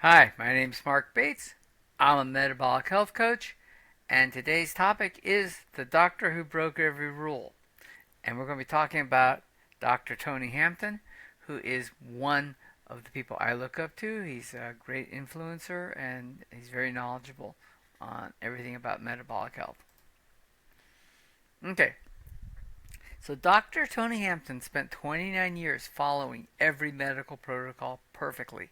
Hi, my name's Marc Bates. I'm a metabolic health coach, and today's topic is the doctor who broke every rule. And we're going to be talking about Dr. Tony Hampton, who is one of the people I look up to. He's a great influencer and he's very knowledgeable on everything about metabolic health. Okay, so Dr. Tony Hampton spent 29 years following every medical protocol perfectly.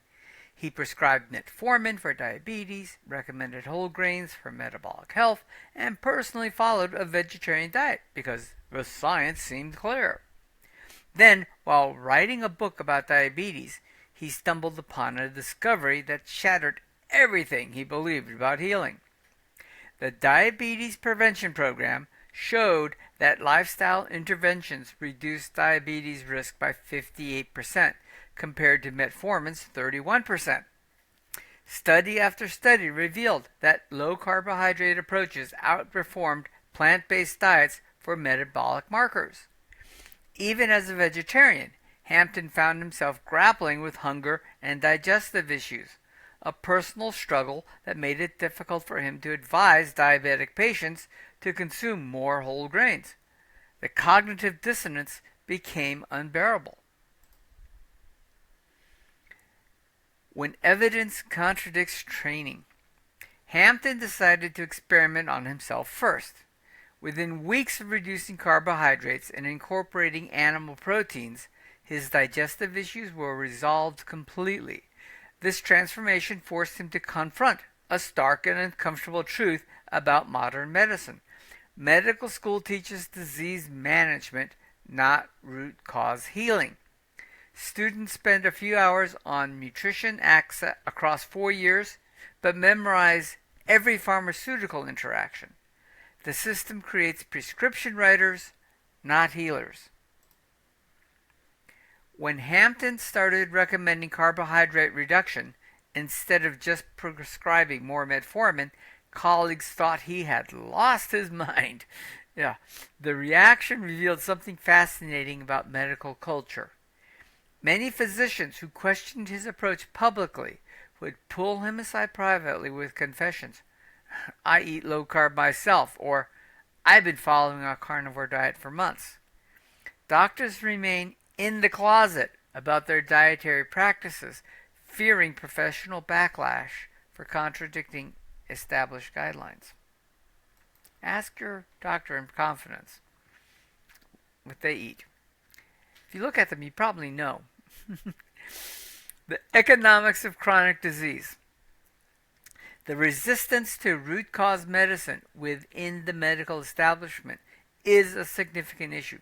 He prescribed metformin for diabetes, recommended whole grains for metabolic health, and personally followed a vegetarian diet because the science seemed clear. Then, while writing a book about diabetes, he stumbled upon a discovery that shattered everything he believed about healing. The Diabetes Prevention Program showed that lifestyle interventions reduced diabetes risk by 58% compared to metformin's 31%. Study after study revealed that low carbohydrate approaches outperformed plant based diets for metabolic markers. Even as a vegetarian, Hampton found himself grappling with hunger and digestive issues, a personal struggle that made it difficult for him to advise diabetic patients to consume more whole grains. The cognitive dissonance became unbearable. When evidence contradicts training, Hampton decided to experiment on himself first. Within weeks of reducing carbohydrates and incorporating animal proteins, his digestive issues were resolved completely. This transformation forced him to confront a stark and uncomfortable truth about modern medicine. Medical school teaches disease management, not root cause healing. Students spend a few hours on nutrition across 4 years, but memorize every pharmaceutical interaction. The system creates prescription writers, not healers. When Hampton started recommending carbohydrate reduction instead of just prescribing more metformin, colleagues thought he had lost his mind. Yeah, the reaction revealed something fascinating about medical culture. Many physicians who questioned his approach publicly would pull him aside privately with confessions. I eat low carb myself, or I've been following a carnivore diet for months. Doctors remain in the closet about their dietary practices, fearing professional backlash for contradicting established guidelines. Ask your doctor in confidence what they eat. If you look at them, you probably know. The economics of chronic disease. The resistance to root cause medicine within the medical establishment is a significant issue.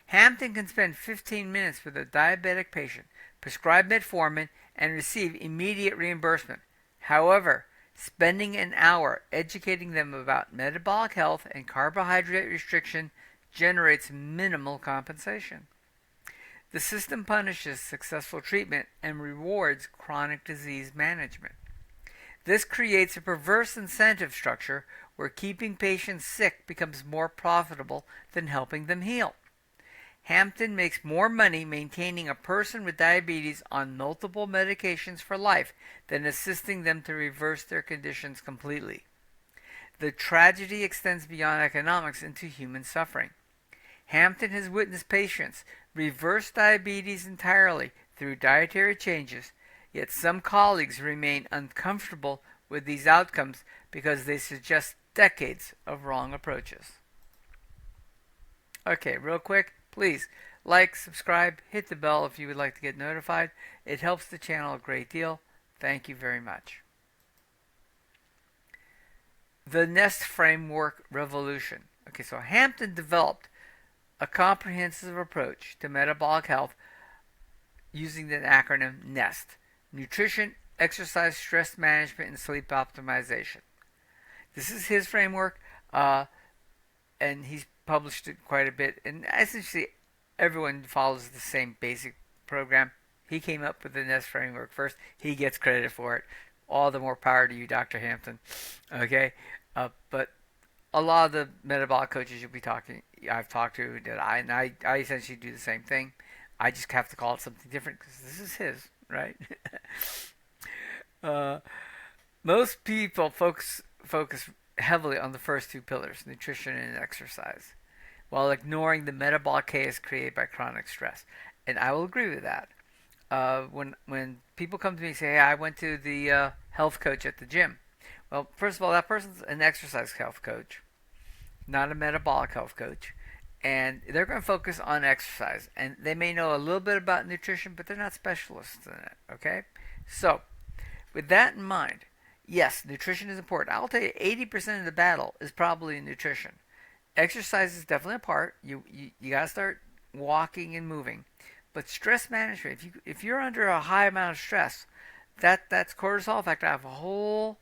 Hampton can spend 15 minutes with a diabetic patient, prescribe metformin, and receive immediate reimbursement. However, spending an hour educating them about metabolic health and carbohydrate restriction generates minimal compensation. The system punishes successful treatment and rewards chronic disease management. This creates a perverse incentive structure where keeping patients sick becomes more profitable than helping them heal. Hampton makes more money maintaining a person with diabetes on multiple medications for life than assisting them to reverse their conditions completely. The tragedy extends beyond economics into human suffering. Hampton has witnessed patients reverse diabetes entirely through dietary changes, yet some colleagues remain uncomfortable with these outcomes because they suggest decades of wrong approaches. Okay, real quick, please like, subscribe, hit the bell if you would like to get notified. It helps the channel a great deal. Thank you very much. The Nest Framework Revolution. Okay, so Hampton developed a comprehensive approach to metabolic health using the acronym NEST: Nutrition, Exercise, Stress Management, and Sleep Optimization. This is his framework, and he's published it quite a bit. And essentially, everyone follows the same basic program. He came up with the NEST framework first. He gets credit for it. All the more power to you, Dr. Hampton. Okay, but a lot of the metabolic coaches I've talked to, that I essentially do the same thing. I just have to call it something different because this is his, right? uh, most people focus heavily on the first two pillars, nutrition and exercise, while ignoring the metabolic chaos created by chronic stress. And I will agree with that. When people come to me and say, "Hey, I went to the health coach at the gym," well, first of all, that person's an exercise health coach, not a metabolic health coach, and they're going to focus on exercise. And they may know a little bit about nutrition, but they're not specialists in it. Okay, so with that in mind, yes, nutrition is important. I'll tell you, 80% of the battle is probably nutrition. Exercise is definitely a part. You got to start walking and moving. But stress management, if you're under a high amount of stress, that's cortisol. In fact, I have a whole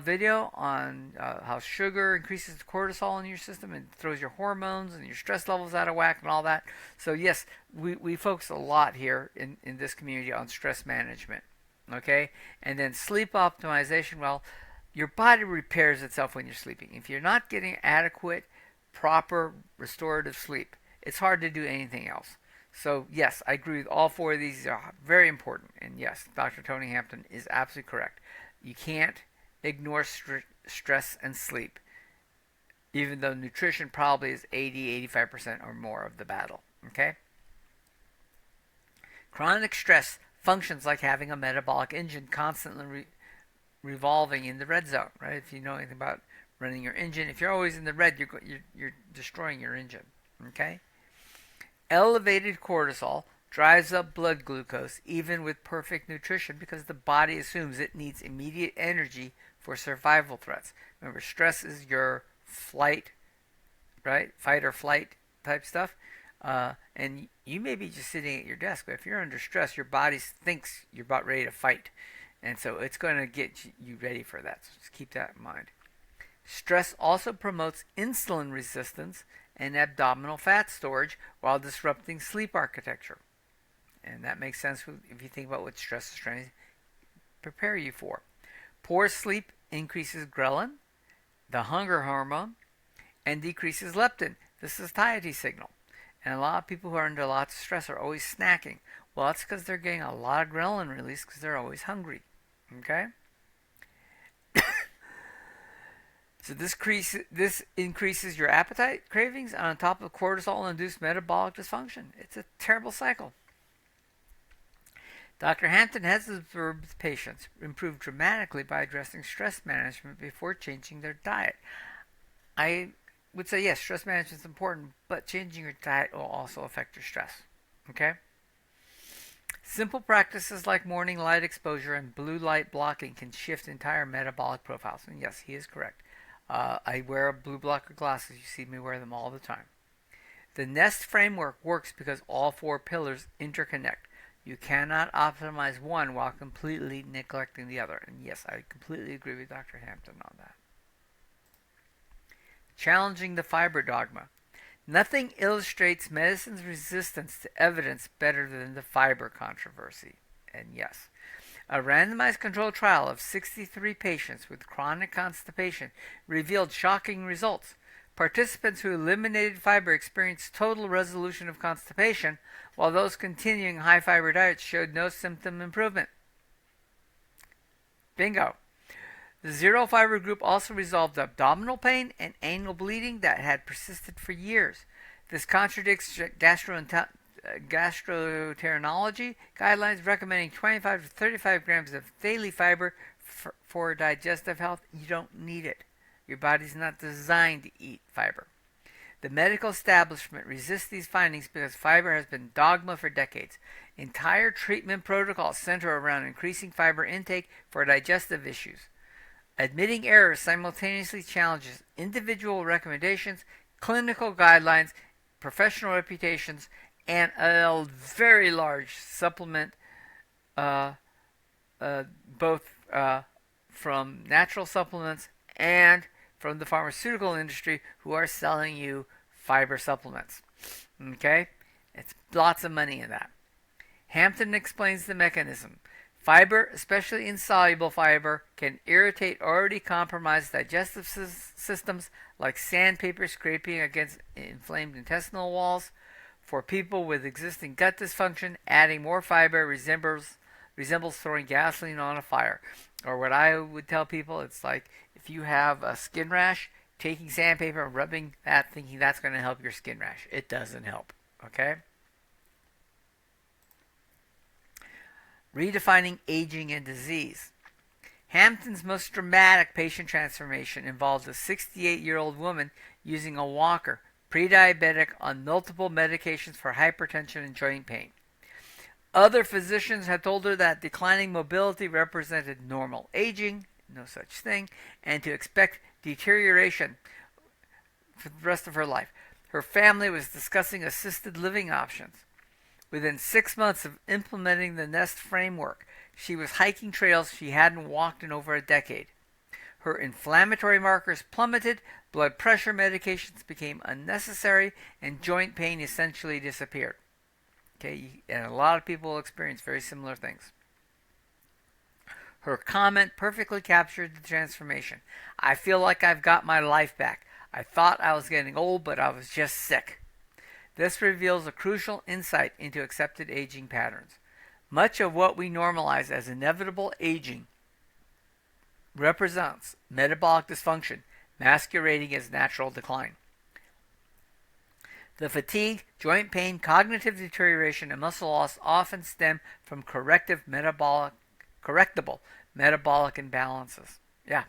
video on how sugar increases cortisol in your system and throws your hormones and your stress levels out of whack and all that. So yes, we focus a lot here in this community on stress management. Okay, and then sleep optimization. Well, your body repairs itself when you're sleeping. If you're not getting adequate, proper restorative sleep, it's hard to do anything else. So yes, I agree with all four of these. These are very important. And yes, Dr. Tony Hampton is absolutely correct. You can't ignore stress and sleep, even though nutrition probably is 80-85% or more of the battle. Okay? Chronic stress functions like having a metabolic engine constantly revolving in the red zone, right? If you know anything about running your engine, if you're always in the red, you're destroying your engine. Okay? Elevated cortisol drives up blood glucose even with perfect nutrition because the body assumes it needs immediate energy for survival threats. Remember, stress is your flight, right? Fight or flight type stuff. And you may be just sitting at your desk, but if you're under stress, your body thinks you're about ready to fight. And so it's going to get you ready for that. So just keep that in mind. Stress also promotes insulin resistance and abdominal fat storage while disrupting sleep architecture. And that makes sense if you think about what stress is trying to prepare you for. Poor sleep increases ghrelin, the hunger hormone, and decreases leptin, the satiety signal. And a lot of people who are under lots of stress are always snacking. Well, that's because they're getting a lot of ghrelin release because they're always hungry. Okay? So this increases your appetite cravings on top of cortisol-induced metabolic dysfunction. It's a terrible cycle. Dr. Hampton has observed patients improve dramatically by addressing stress management before changing their diet. I would say yes, stress management is important, but changing your diet will also affect your stress. Okay? Simple practices like morning light exposure and blue light blocking can shift entire metabolic profiles. And yes, he is correct. I wear blue blocker glasses. You see me wear them all the time. The NEST framework works because all four pillars interconnect. You cannot optimize one while completely neglecting the other. And yes, I completely agree with Dr. Hampton on that. Challenging the fiber dogma. Nothing illustrates medicine's resistance to evidence better than the fiber controversy. And yes, a randomized controlled trial of 63 patients with chronic constipation revealed shocking results. Participants who eliminated fiber experienced total resolution of constipation, while those continuing high fiber diets showed no symptom improvement. Bingo. The zero fiber group also resolved abdominal pain and anal bleeding that had persisted for years. This contradicts gastroenterology guidelines recommending 25 to 35 grams of daily fiber for digestive health. You don't need it. Your body's not designed to eat fiber. The medical establishment resists these findings because fiber has been dogma for decades. Entire treatment protocols center around increasing fiber intake for digestive issues. Admitting errors simultaneously challenges individual recommendations, clinical guidelines, professional reputations, and a very large supplement, both from natural supplements and from the pharmaceutical industry who are selling you fiber supplements. Okay? It's lots of money in that. Hampton explains the mechanism. Fiber, especially insoluble fiber, can irritate already compromised digestive systems like sandpaper scraping against inflamed intestinal walls. For people with existing gut dysfunction, adding more fiber resembles resembles throwing gasoline on a fire. Or what I would tell people, it's like if you have a skin rash, taking sandpaper and rubbing that thinking that's going to help your skin rash. It doesn't help. Okay? Redefining aging and disease. Hampton's most dramatic patient transformation involved a 68-year-old woman using a walker, pre-diabetic, on multiple medications for hypertension and joint pain. Other physicians had told her that declining mobility represented normal aging, no such thing, and to expect deterioration for the rest of her life. Her family was discussing assisted living options. Within 6 months of implementing the Nest framework, she was hiking trails she hadn't walked in over a decade. Her inflammatory markers plummeted, blood pressure medications became unnecessary, and joint pain essentially disappeared. Okay, and a lot of people experience very similar things. Her comment perfectly captured the transformation. I feel like I've got my life back. I thought I was getting old, but I was just sick. This reveals a crucial insight into accepted aging patterns. Much of what we normalize as inevitable aging represents metabolic dysfunction masquerading as natural decline. The fatigue, joint pain, cognitive deterioration, and muscle loss often stem from correctable metabolic imbalances. Yeah,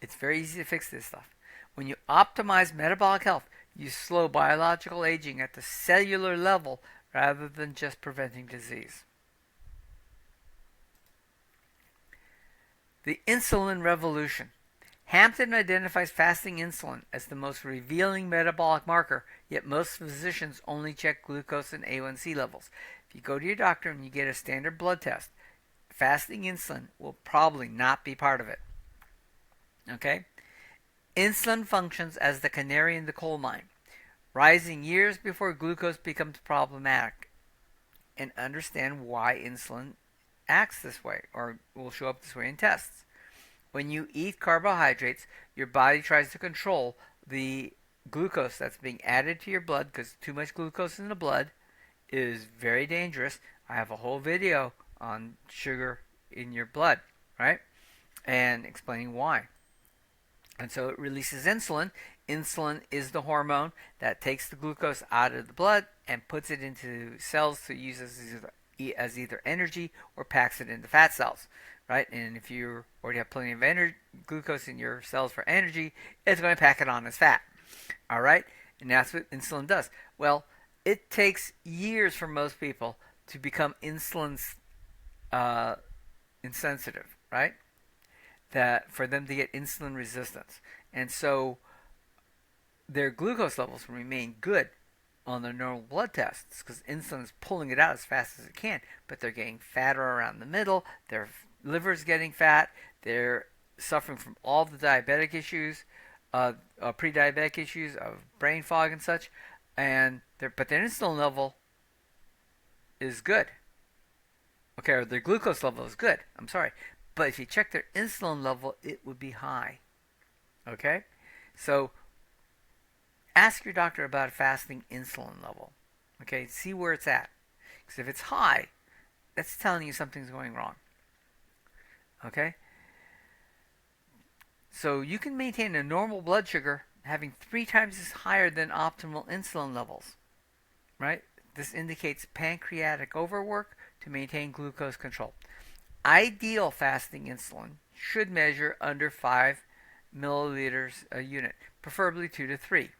it's very easy to fix this stuff. When you optimize metabolic health, you slow biological aging at the cellular level rather than just preventing disease. The insulin revolution. Hampton identifies fasting insulin as the most revealing metabolic marker, yet most physicians only check glucose and A1C levels. If you go to your doctor and you get a standard blood test, fasting insulin will probably not be part of it. Okay? Insulin functions as the canary in the coal mine, rising years before glucose becomes problematic. And understand why insulin acts this way or will show up this way in tests. When you eat carbohydrates, your body tries to control the glucose that's being added to your blood, because too much glucose in the blood is very dangerous. I have a whole video on sugar in your blood, right? And explaining why. And so it releases insulin. Insulin is the hormone that takes the glucose out of the blood and puts it into cells to use as either energy or packs it into fat cells, right? And if you already have plenty of glucose in your cells for energy, it's going to pack it on as fat, all right? And that's what insulin does. Well, it takes years for most people to become insulin insensitive, right? That for them to get insulin resistance. And so their glucose levels remain good on their normal blood tests because insulin is pulling it out as fast as it can, but they're getting fatter around the middle, their liver's getting fat, they're suffering from all the diabetic issues, pre-diabetic issues of brain fog and such, but their insulin level is good. Okay, or their glucose level is good, I'm sorry. But if you check their insulin level, it would be high. Okay? So ask your doctor about a fasting insulin level. Okay? See where it's at. Because if it's high, that's telling you something's going wrong. Okay? So you can maintain a normal blood sugar having 3 times as higher than optimal insulin levels. Right? This indicates pancreatic overwork to maintain glucose control. Ideal fasting insulin should measure under 5 milliliters a unit, preferably 2 to 3.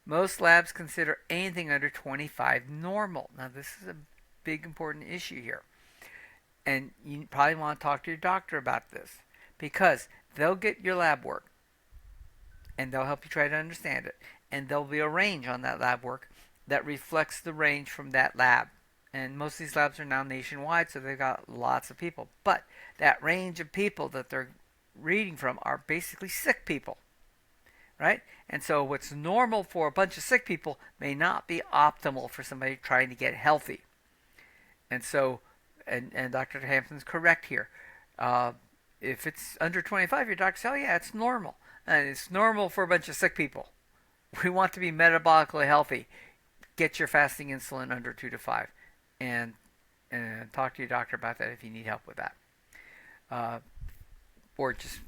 Most labs consider anything under 25 normal. Now, this is a big important issue here. And you probably want to talk to your doctor about this because they'll get your lab work and they'll help you try to understand it. And there'll be a range on that lab work that reflects the range from that lab. And most of these labs are now nationwide, so they've got lots of people. But that range of people that they're reading from are basically sick people, right? And so what's normal for a bunch of sick people may not be optimal for somebody trying to get healthy. And so, and Dr. Hampton's correct here. If it's under 25, your doctor says, oh yeah, it's normal. And it's normal for a bunch of sick people. We want to be metabolically healthy. Get your fasting insulin under 2 to 5. And and talk to your doctor about that if you need help with that. Or just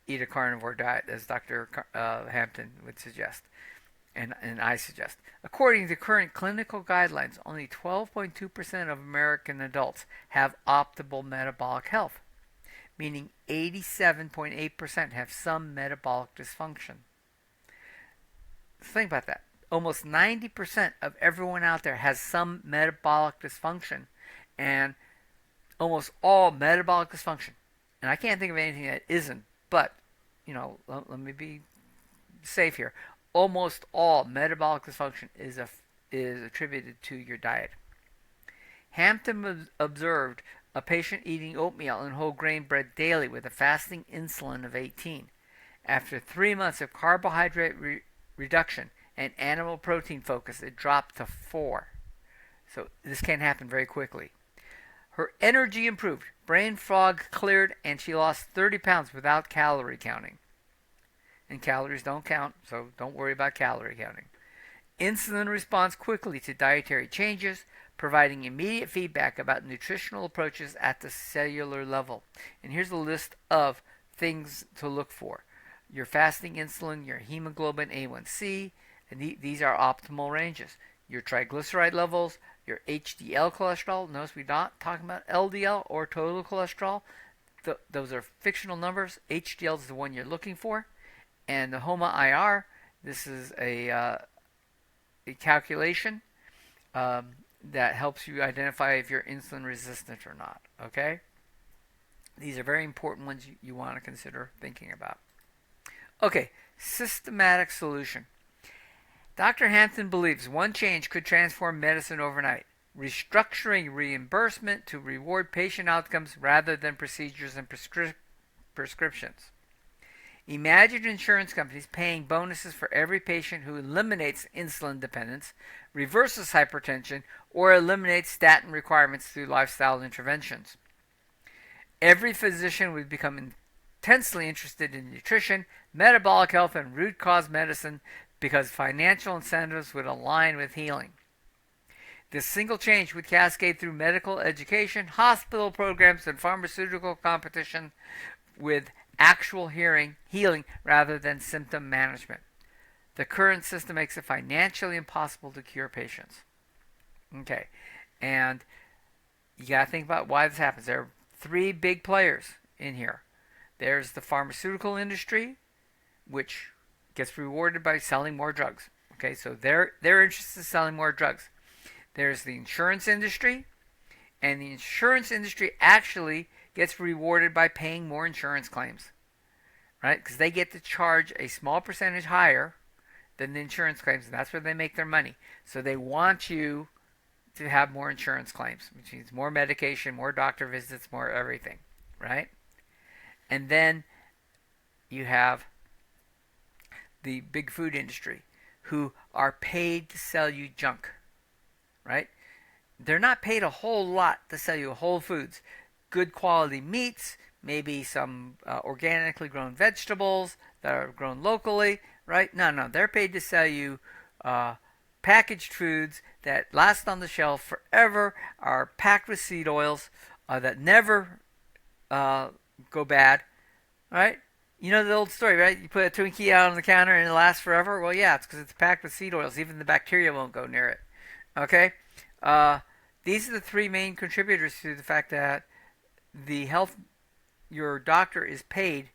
eat a carnivore diet, as Dr. Hampton would suggest, and I suggest. According to current clinical guidelines, only 12.2% of American adults have optimal metabolic health, meaning 87.8% have some metabolic dysfunction. Think about that. Almost 90% of everyone out there has some metabolic dysfunction, and almost all metabolic dysfunction. And I can't think of anything that isn't, but, let me be safe here. Almost all metabolic dysfunction is attributed to your diet. Hampton observed a patient eating oatmeal and whole grain bread daily with a fasting insulin of 18. After 3 months of carbohydrate reduction and animal protein focus, it dropped to 4. So this can happen very quickly. Her energy improved, brain fog cleared, and she lost 30 pounds without calorie counting. And calories don't count, so don't worry about calorie counting. Insulin responds quickly to dietary changes, providing immediate feedback about nutritional approaches at the cellular level. And here's a list of things to look for. Your fasting insulin, your hemoglobin A1C, and these are optimal ranges. Your triglyceride levels, your HDL cholesterol. Notice we're not talking about LDL or total cholesterol. Those are fictional numbers. HDL is the one you're looking for. And the HOMA-IR, this is a calculation that helps you identify if you're insulin resistant or not. Okay? These are very important ones you want to consider thinking about. Okay, systematic solution. Dr. Hampton believes one change could transform medicine overnight. Restructuring reimbursement to reward patient outcomes rather than procedures and prescriptions. Imagine insurance companies paying bonuses for every patient who eliminates insulin dependence, reverses hypertension, or eliminates statin requirements through lifestyle interventions. Every physician would become intensely interested in nutrition, metabolic health, and root cause medicine because financial incentives would align with healing. This single change would cascade through medical education, hospital programs, and pharmaceutical competition with actual healing rather than symptom management. The current system makes it financially impossible to cure patients. Okay, and you got to think about why this happens. There are 3 big players in here. There's the pharmaceutical industry, which gets rewarded by selling more drugs. Okay, so they're interested in selling more drugs. There's the insurance industry, and the insurance industry actually gets rewarded by paying more insurance claims, right? Because they get to charge a small percentage higher than the insurance claims, and that's where they make their money. So they want you to have more insurance claims, which means more medication, more doctor visits, more everything, right? And then you have the big food industry who are paid to sell you junk, right? They're not paid a whole lot to sell you whole foods, good quality meats, maybe some organically grown vegetables that are grown locally, right? No, they're paid to sell you packaged foods that last on the shelf forever, are packed with seed oils that never go bad, right? You know the old story, right? You put a Twinkie out on the counter and it lasts forever. Well, yeah, it's because it's packed with seed oils. Even the bacteria won't go near it. Okay? These are the 3 main contributors to the fact that your doctor is paid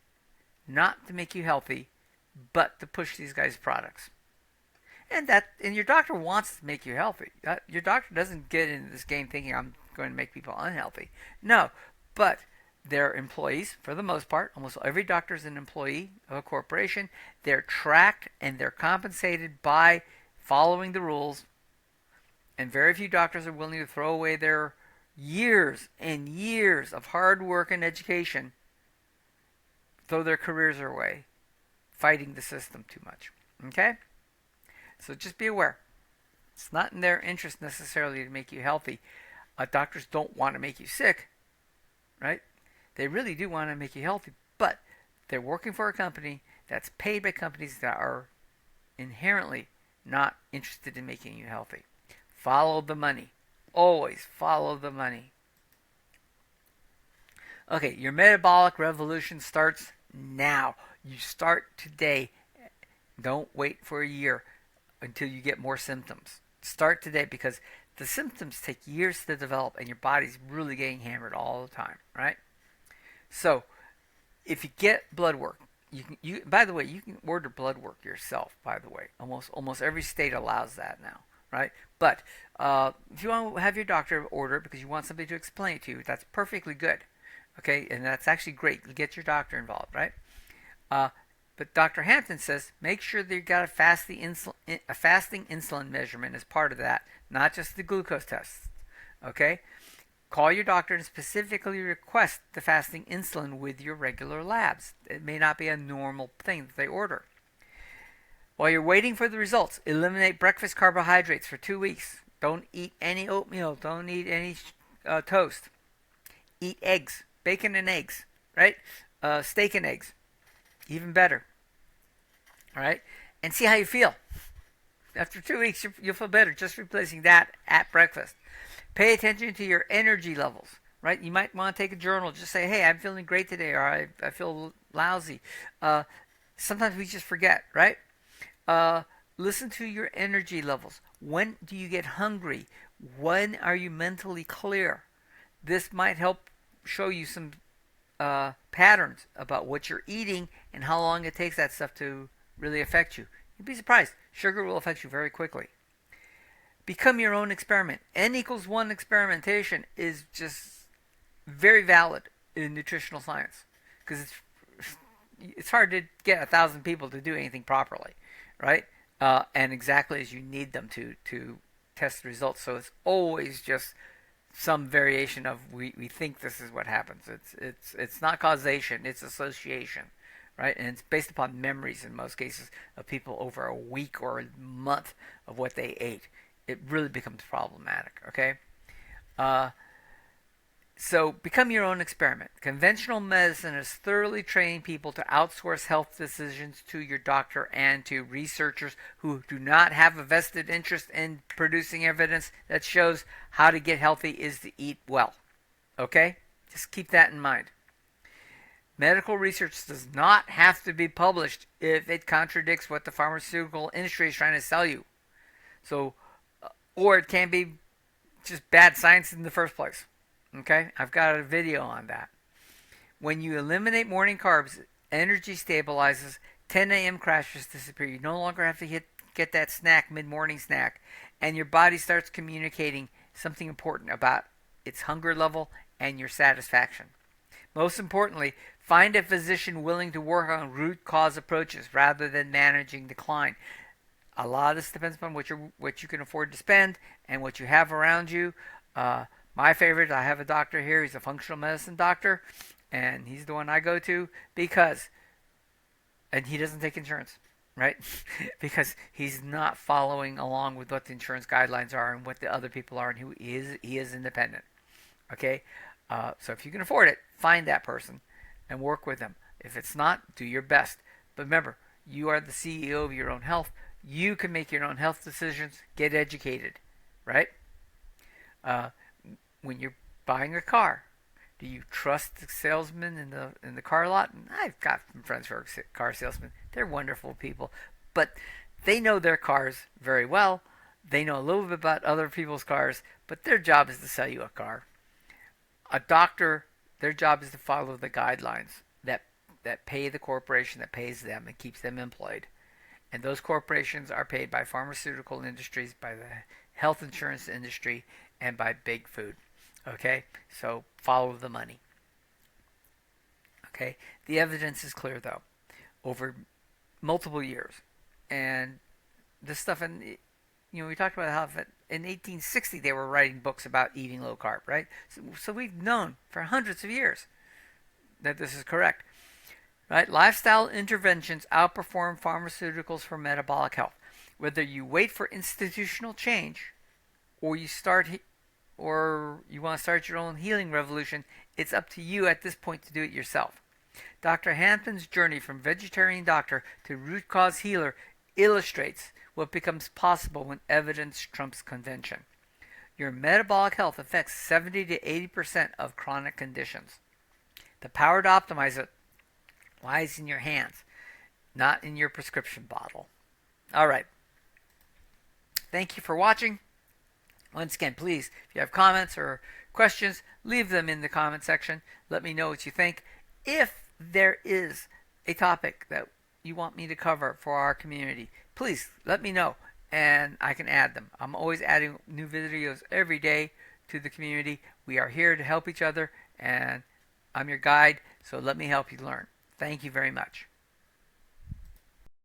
not to make you healthy, but to push these guys' products. And your doctor wants to make you healthy. Your doctor doesn't get into this game thinking I'm going to make people unhealthy. No, but they're employees for the most part. Almost every doctor is an employee of a corporation. They're tracked and they're compensated by following the rules. And very few doctors are willing to throw away their years and years of hard work and education, throw their careers away, fighting the system too much. Okay? So just be aware. It's not in their interest necessarily to make you healthy. Doctors don't want to make you sick, right? They really do want to make you healthy, but they're working for a company that's paid by companies that are inherently not interested in making you healthy. Follow the money. Always follow the money. Okay, your metabolic revolution starts now. You start today. Don't wait for a year until you get more symptoms. Start today because the symptoms take years to develop and your body's really getting hammered all the time, right? So, if you get blood work, you by the way, you can order blood work yourself, by the way. Almost every state allows that now, right? But if you want to have your doctor order it because you want somebody to explain it to you, that's perfectly good. Okay, and that's actually great. Get your doctor involved, right? Uh, but Dr. Hampton says make sure that you got a fasting insulin measurement as part of that, not just the glucose tests. Okay, call your doctor and specifically request the fasting insulin with your regular labs. It may not be a normal thing that they order. While you're waiting for the results, eliminate breakfast carbohydrates for 2 weeks. Don't eat any oatmeal. Don't eat any toast. Eat eggs, bacon and eggs, right? Steak and eggs, even better. All right, and see how you feel. After 2 weeks, you'll feel better just replacing that at breakfast. Pay attention to your energy levels, right? You might want to take a journal. Just say, hey, I'm feeling great today, or I feel lousy. Sometimes we just forget, right? Listen to your energy levels. When do you get hungry? When are you mentally clear? This might help show you some patterns about what you're eating and how long it takes that stuff to really affect you. You'd be surprised. Sugar will affect you very quickly. Become your own experiment. N=1 experimentation is just very valid in nutritional science because it's hard to get 1,000 people to do anything properly, right? And exactly as you need them to test the results. So it's always just some variation of we think this is what happens. It's not causation, it's association, right? And it's based upon memories in most cases of people over a week or a month of what they ate. It really becomes problematic, okay? So become your own experiment. Conventional medicine has thoroughly trained people to outsource health decisions to your doctor and to researchers who do not have a vested interest in producing evidence that shows how to get healthy is to eat well. Okay? Just keep that in mind. Medical research does not have to be published if it contradicts what the pharmaceutical industry is trying to sell you. So, or it can be just bad science in the first place. Okay, I've got a video on that. When you eliminate morning carbs, energy stabilizes, 10 a.m. crashes disappear. You no longer have to get that snack, mid-morning snack, and your body starts communicating something important about its hunger level and your satisfaction. Most importantly, find a physician willing to work on root cause approaches rather than managing decline. A lot of this depends upon what you can afford to spend and what you have around you. My favorite, I have a doctor here. He's a functional medicine doctor, and he's the one I go to and he doesn't take insurance, right? Because he's not following along with what the insurance guidelines are and what the other people are, and he is independent. Okay, so if you can afford it, find that person and work with them. If it's not, do your best. But remember, you are the CEO of your own health. You can make your own health decisions. Get educated, right? When you're buying a car, do you trust the salesman in the car lot? And I've got some friends who are car salesmen. They're wonderful people, but they know their cars very well. They know a little bit about other people's cars, but their job is to sell you a car. A doctor, their job is to follow the guidelines that pay the corporation that pays them and keeps them employed. And those corporations are paid by pharmaceutical industries, by the health insurance industry, and by big food. Okay, so follow the money. Okay, the evidence is clear though, over multiple years, and this stuff. And we talked about how in 1860 they were writing books about eating low carb, right? So we've known for hundreds of years that this is correct, right? Lifestyle interventions outperform pharmaceuticals for metabolic health. Whether you wait for institutional change, or you want to start your own healing revolution, it's up to you at this point to do it yourself. Dr. Hampton's journey from vegetarian doctor to root cause healer illustrates what becomes possible when evidence trumps convention. Your metabolic health affects 70 to 80% of chronic conditions. The power to optimize it lies in your hands, not in your prescription bottle. All right. Thank you for watching. Once again, please, if you have comments or questions, leave them in the comment section. Let me know what you think. If there is a topic that you want me to cover for our community, please let me know and I can add them. I'm always adding new videos every day to the community. We are here to help each other, and I'm your guide, so let me help you learn. Thank you very much.